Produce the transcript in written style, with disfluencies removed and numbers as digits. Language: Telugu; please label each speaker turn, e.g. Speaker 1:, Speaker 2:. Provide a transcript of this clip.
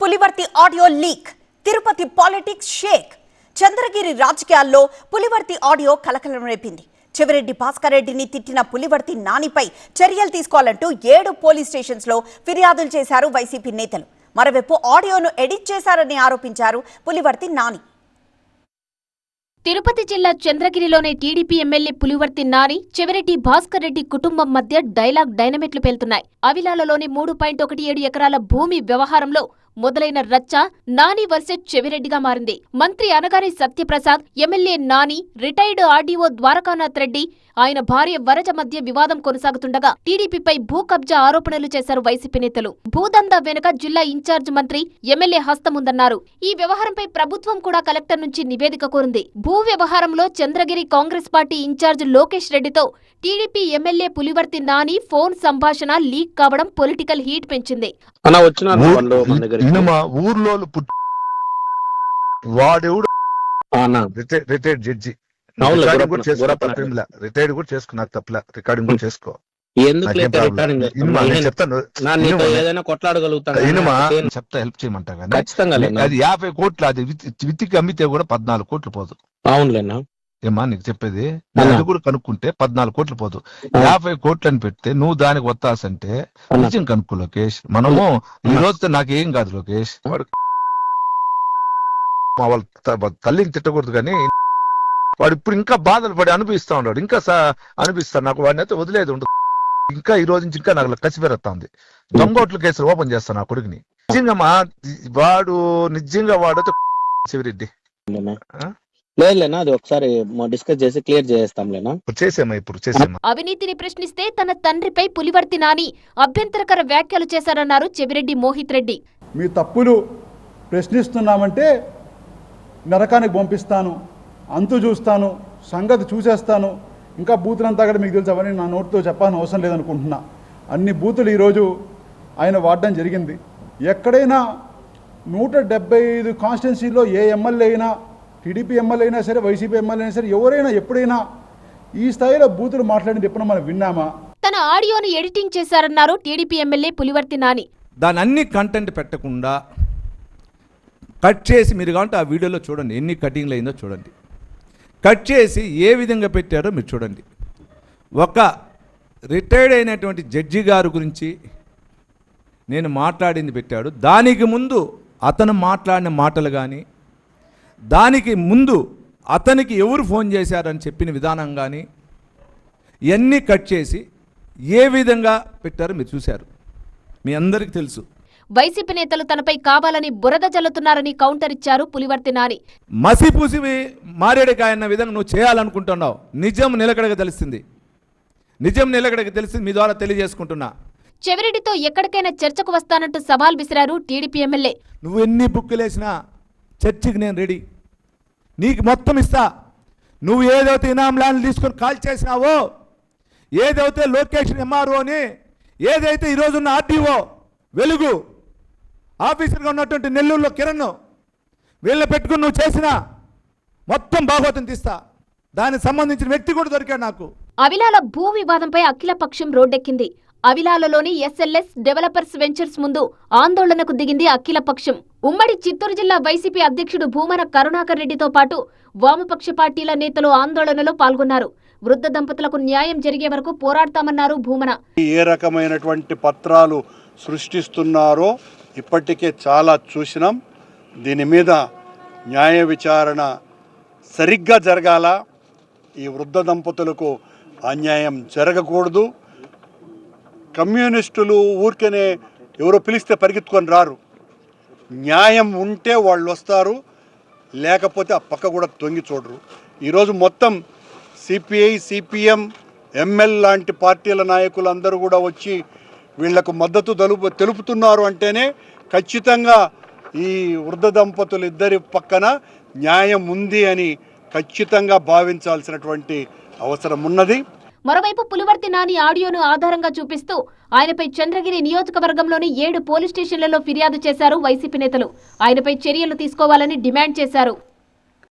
Speaker 1: Pulivarthi audio leak, Tirupati politics shake. Chandragiri రాజకీయాల్లో పులివర్తి ఆడియో కలకలం రేపింది. చెవిరెడ్డి భాస్కర్ రెడ్డిని తిట్టిన పులివర్తి నానిపై చర్యలు తీసుకోవాలంటూ 7 పోలీస్ స్టేషన్స్ లో ఫిర్యాదులు చేశారు వైసీపీ నేతలు. మరోవైపు ఆడియోను ఎడిట్ చేశారని ఆరోపించారు పులివర్తి నాని.
Speaker 2: తిరుపతి జిల్లా చంద్రగిరిలోని టీడీపీ ఎమ్మెల్యే పులివర్తి నాని, చెవిరెడ్డి భాస్కర్ రెడ్డి కుటుంబం మధ్య డైలాగ్ డైనమిట్లు పేలుతున్నాయి. అవిలాలలోని 3.17 ఎకరాల భూమి వ్యవహారంలో మొదలైన రచ్చ నాని వర్సెస్ చెవిరెడ్డిగా మారింది. మంత్రి Anagani Satyaprasad, MLA Nani, retired RDO Dwarakanath Reddy, ఆయన భార్య వరజ మధ్య వివాదం కొనసాగుతుండగా టీడీపీపై భూ కబ్జా ఆరోపణలు చేశారు వైసీపీ నేతలు. భూదందా వెనుక జిల్లా ఇన్ఛార్జ్ మంత్రి, ఎమ్మెల్యే హస్తముందన్నారు. ఈ వ్యవహారంపై ప్రభుత్వం కూడా కలెక్టర్ నుంచి నివేదిక కోరింది. భూ వ్యవహారంలో చంద్రగిరి కాంగ్రెస్ పార్టీ ఇన్ఛార్జ్ లోకేష్ రెడ్డితో TDP MLA Pulivarthi Nani phone సంభాషణ లీక్ కావడం పొలిటికల్ హీట్ పెంచింది.
Speaker 3: రిటైర్డ్ జడ్జి రిటైర్డ్ కూడా చేసుకో, నాకు తప్పలే, రికార్డింగ్ కూడా చేసుకో. చెప్తా, హెల్ప్ చేయమంటా కానీ అది 50 కోట్లు, అది విత్తికి అమ్మితే కూడా 14 కోట్లు పోదు.
Speaker 4: అవునులేనా
Speaker 3: ఏమా నీకు చెప్పేది, అది కూడా కనుక్కుంటే 14 కోట్లు పోదు. 50 కోట్లు అని పెడితే నువ్వు దానికి వత్తాసంటే నిజం కనుక్కో లోకేష్. మనము ఈ రోజుతో నాకేం కాదు లోకేష్, వాడు మా వాళ్ళ తల్లిని తిట్టకూడదు కానీ వాడు ఇప్పుడు ఇంకా బాధలు పడి అనిపిస్తా ఉన్నాడు. ఇంకా అనిపిస్తాడు నాకు, వాడిని అయితే వదిలేదు ఉండదు. ఇంకా ఈ రోజు నుంచి ఇంకా నాకు కసి పెరుగుతా ఉంది. దొంగోట్ల కేసులు ఓపెన్ చేస్తాను నా కొడుకుని. నిజంగా వాడు నిజంగా వాడు చెవిరెడ్డి
Speaker 4: లేదులేనా, అది ఒకసారి డిస్కస్ చేసి క్లియర్ చేస్తాంలేనా.
Speaker 3: చేసేమా ఇప్పుడు చేసేమా.
Speaker 2: అవినీతిని ప్రశ్నిస్తే తన తండ్రిపై పులివర్తి నాని అభ్యంతరకర వ్యాఖ్యలు చేశారన్నారు చెవిరెడ్డి మోహిత్ రెడ్డి.
Speaker 5: మీ తప్పులు ప్రశ్నిస్తున్నామంటే నరకానికి పంపిస్తాను, అంతు చూస్తాను, సంగతి చూసేస్తాను, ఇంకా బూతులంతా కూడా మీకు తెలుసు. అవన్నీ నా నోటితో చెప్పాల్సిన అవసరం లేదనుకుంటున్నా. అన్ని బూతులు ఈరోజు ఆయన వాడడం జరిగింది. ఎక్కడైనా 175 కాన్స్టిట్యున్సీలో ఏ ఎమ్మెల్యే అయినా, టీడీపీ ఎమ్మెల్యే అయినా సరే, వైసీపీ ఎమ్మెల్యే అయినా సరే, ఎవరైనా ఎప్పుడైనా ఈ స్థాయిలో బూతులు మాట్లాడింది ఎప్పుడు మనం విన్నామా?
Speaker 2: తన ఆడియోను ఎడిటింగ్ చేశారన్నారు టీడీపీ ఎమ్మెల్యే పులివర్తి నాని.
Speaker 6: దాని అన్ని కంటెంట్ పెట్టకుండా కట్ చేసి, మీరు కావాలంటే ఆ వీడియోలో చూడండి ఎన్ని కటింగ్లు అయిందో చూడండి. కట్ చేసి ఏ విధంగా పెట్టారో మీరు చూడండి. ఒక రిటైర్డ్ అయినటువంటి జడ్జి గారు గురించి నేను మాట్లాడింది పెట్టాడు. దానికి ముందు అతను మాట్లాడిన మాటలు కానీ, దానికి ముందు అతనికి ఎవరు ఫోన్ చేశారని చెప్పిన విధానం కానీ ఇవన్నీ కట్ చేసి ఏ విధంగా పెట్టారో మీరు చూశారు, మీ అందరికీ తెలుసు.
Speaker 2: వైసీపీ నేతలు తనపై కావాలని బురద జల్లుతున్నారని కౌంటర్ ఇచ్చారు పులివర్తి నాని.
Speaker 6: మసిపూసి మారేడుకాయన్న విధంగా నువ్వు చేయాలనుకుంటున్నావు. నిజం నిలకడగా తెలిసింది, నిజం నిలకడగా తెలిసింది, మీ ద్వారా తెలియజేసుకుంటున్నా.
Speaker 2: చెవిరెడ్డితో ఎక్కడికైనా చర్చకు వస్తానంటూ సవాల్ విసిరారు టీడీపీ ఎమ్మెల్యే.
Speaker 6: నువ్వు ఎన్ని బుక్కులు వేసినా చర్చకి నేను రెడీ, నీకు మొత్తం ఇస్తా. నువ్వు ఏదైతే ఇనాం ల్యాండ్లు తీసుకొని కాల్ చేసినావో, ఏదైతే లొకేషన్ ఎంఆర్ఓ అని, ఏదైతే ఈరోజున్న ఆర్టీఓ వెలుగు ఆఫీసర్గా ఉన్నటువంటి నెల్లూరులో కిరణ్, వీళ్ళని పెట్టుకుని నువ్వు చేసిన మొత్తం భాగవతం తీస్తా. దానికి సంబంధించిన వ్యక్తి కూడా దొరికాడు నాకు.
Speaker 2: అవిలాల భూ వివాదంపై అఖిలపక్షం రోడ్డెక్కింది. అవిలాలలోని ఎస్ఎల్ఎస్ డెవలపర్స్ వెంచర్స్ ముందు ఆందోళనకు దిగింది అఖిలపక్షం. ఉమ్మడి చిత్తూరు జిల్లా వైసీపీ అధ్యక్షుడు భూమన కరుణాకర్ రెడ్డితో పాటు వామపక్ష పార్టీల నేతలు ఆందోళనలో పాల్గొన్నారు. వృద్ధ దంపతులకు న్యాయం జరిగే వరకు పోరాడతామన్నారు భూమన.
Speaker 7: ఏ రకమైనటువంటి పత్రాలు సృష్టిస్తున్నారో ఇప్పటికే చాలా చూసినాం. దీని మీద న్యాయ విచారణ సరిగ్గా జరగాల. ఈ వృద్ధ దంపతులకు అన్యాయం జరగకూడదు. కమ్యూనిస్టులు ఊరికనే ఎవరో పిలిస్తే పరిగెత్తుకొని రారు. న్యాయం ఉంటే వాళ్ళు వస్తారు, లేకపోతే ఆ పక్క కూడా తొంగి చూడరు. ఈరోజు మొత్తం సిపిఐ, సిపిఎం, ఎంఎల్ లాంటి పార్టీల నాయకులందరూ కూడా వచ్చి వీళ్లకు మద్దతు తెలుపుతున్నారు అంటేనే ఖచ్చితంగా ఈ వృద్ధ దంపతులు ఇద్దరి పక్కన న్యాయం ఉంది అని ఖచ్చితంగా భావించాల్సినటువంటి అవసరం ఉన్నది.
Speaker 2: మరోవైపు పులివర్తి నాని ఆడియోను ఆధారంగా చూపిస్తూ ఆయనపై చంద్రగిరి నియోజకవర్గంలోని 7 పోలీస్ స్టేషన్లలో ఫిర్యాదు చేశారు వైసీపీ నేతలు. ఆయనపై చర్యలు తీసుకోవాలని డిమాండ్ చేశారు.